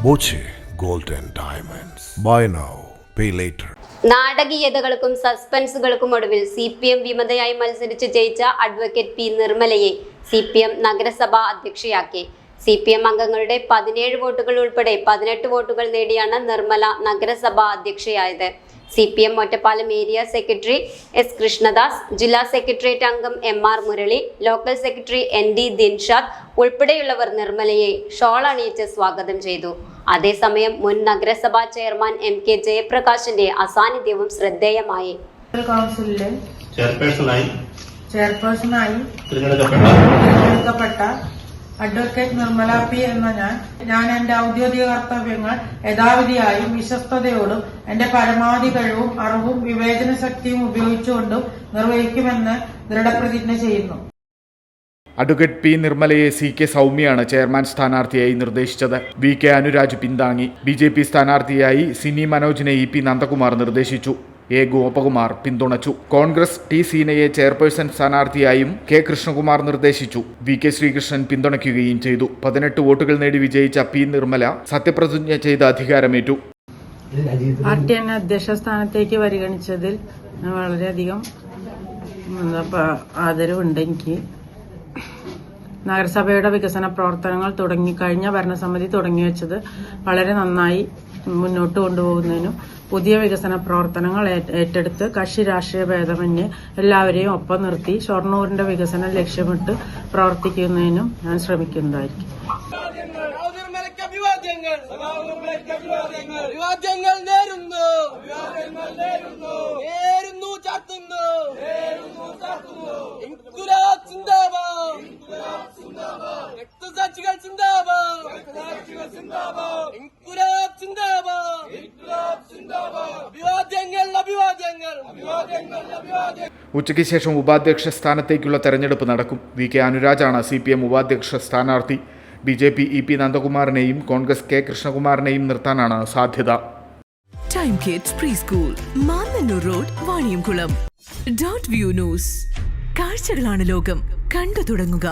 Boche gold and diamonds. Buy now, pay later. നാടകീയതകൾക്കും സസ്പെൻസുകൾക്കും ഒടുവിൽ CPM വിമതയായി മത്സരിച്ച് ജയിച്ച അഡ്വക്കേറ്റ് പി നിർമ്മലയെ CPM നഗരസഭാ അധ്യക്ഷയാക്കി. CPM അംഗങ്ങളുടെ 17 വോട്ടുകൾ ഉൾപ്പെടെ 18 വോട്ടുകൾ നേടിയാണ് നിർമ്മല നഗരസഭാ അധ്യക്ഷയായത്. CPM Ottapalam area secretary S Krishnadas, ജില്ലാ സെക്രട്ടേറിയറ്റ് അംഗം MR Murali, local secretary ND Dinshad ഉൾപ്പെടെയുള്ളവർ നിർമ്മലയെ ഷോൾ അണിയിച്ച് സ്വാഗതം ചെയ്തു. അതേസമയം മുൻ നഗരസഭാ ചെയർമാൻ MK ജയപ്രകാശിന്റെ അസാന്നിധ്യവും ശ്രദ്ധേയമായി. കൗൺസിലിലെ ചെയർപേഴ്സണായി തിരഞ്ഞെടുക്കപ്പെട്ട അഡ്വക്കേറ്റ് നിർമ്മല പി എന്ന ഞാൻ എന്റെ ഔദ്യോഗിക കർത്തവ്യങ്ങൾ യഥാവിധിയായും വിശ്വസ്തയോടും എന്റെ പരമാവധി കഴിവും അറിവും വിവേചന ശക്തിയും ഉപയോഗിച്ചുകൊണ്ടും നിർവഹിക്കുമെന്ന് ദൃഢപ്രതിജ്ഞ ചെയ്യുന്നു. അഡ്വക്കേറ്റ് പി നിർമ്മലയെ CK സൗമ്യയാണ് ചെയർമാൻ സ്ഥാനാർത്ഥിയായി നിർദ്ദേശിച്ചത്. VK അനുരാജ് പിന്താങ്ങി. BJP സ്ഥാനാർത്ഥിയായി സിനി മനോജിനെ EP നന്ദകുമാർ നിർദ്ദേശിച്ചു. A ഗോപകുമാർ പിന്തുണച്ചു. കോൺഗ്രസ് T സീനയെ ചെയർപേഴ്സൺ സ്ഥാനാർത്ഥിയായും K കൃഷ്ണകുമാർ നിർദ്ദേശിച്ചു. VK ശ്രീകൃഷ്ണൻ പിന്തുണയ്ക്കുകയും ചെയ്തു. 18 വോട്ടുകൾ നേടി വിജയിച്ച P നിർമ്മല സത്യപ്രതിജ്ഞ ചെയ്ത് അധികാരമേറ്റു. പാർട്ടി എന്നെ അധ്യക്ഷ സ്ഥാനത്തേക്ക് പരിഗണിച്ചതിൽ വളരെയധികം ആദരവുണ്ട്. എനിക്ക് നഗരസഭയുടെ വികസന പ്രവർത്തനങ്ങൾ കഴിഞ്ഞ ഭരണസമിതി തുടങ്ങിവെച്ചത് വളരെ നന്നായി മുന്നോട്ട് കൊണ്ടുപോകുന്നതിനും പുതിയ വികസന പ്രവർത്തനങ്ങൾ ഏറ്റെടുത്ത് കക്ഷി രാഷ്ട്രീയ ഭേദമന്യേ എല്ലാവരെയും ഒപ്പം നിർത്തി ഷൊർണൂരിന്റെ വികസനം ലക്ഷ്യമിട്ട് പ്രവർത്തിക്കുന്നതിനും ഞാൻ ശ്രമിക്കുന്നതായിരിക്കും. ഉച്ചയ്ക്ക് ശേഷം ഉപാധ്യക്ഷ സ്ഥാനത്തേക്കുള്ള തെരഞ്ഞെടുപ്പ് നടക്കും. VK അനുരാജാണ് CPM ഉപാധ്യക്ഷ സ്ഥാനാർത്ഥി. BJP EP നന്ദകുമാറിനെയും കോൺഗ്രസ് K കൃഷ്ണകുമാറിനെയും നിർത്താനാണ് സാധ്യത. Time kids pre school, Mannannur road, Vaniyamkulam. .view news. കാഴ്ചകളാണ് ലോകം, കണ്ടു തുടങ്ങുക.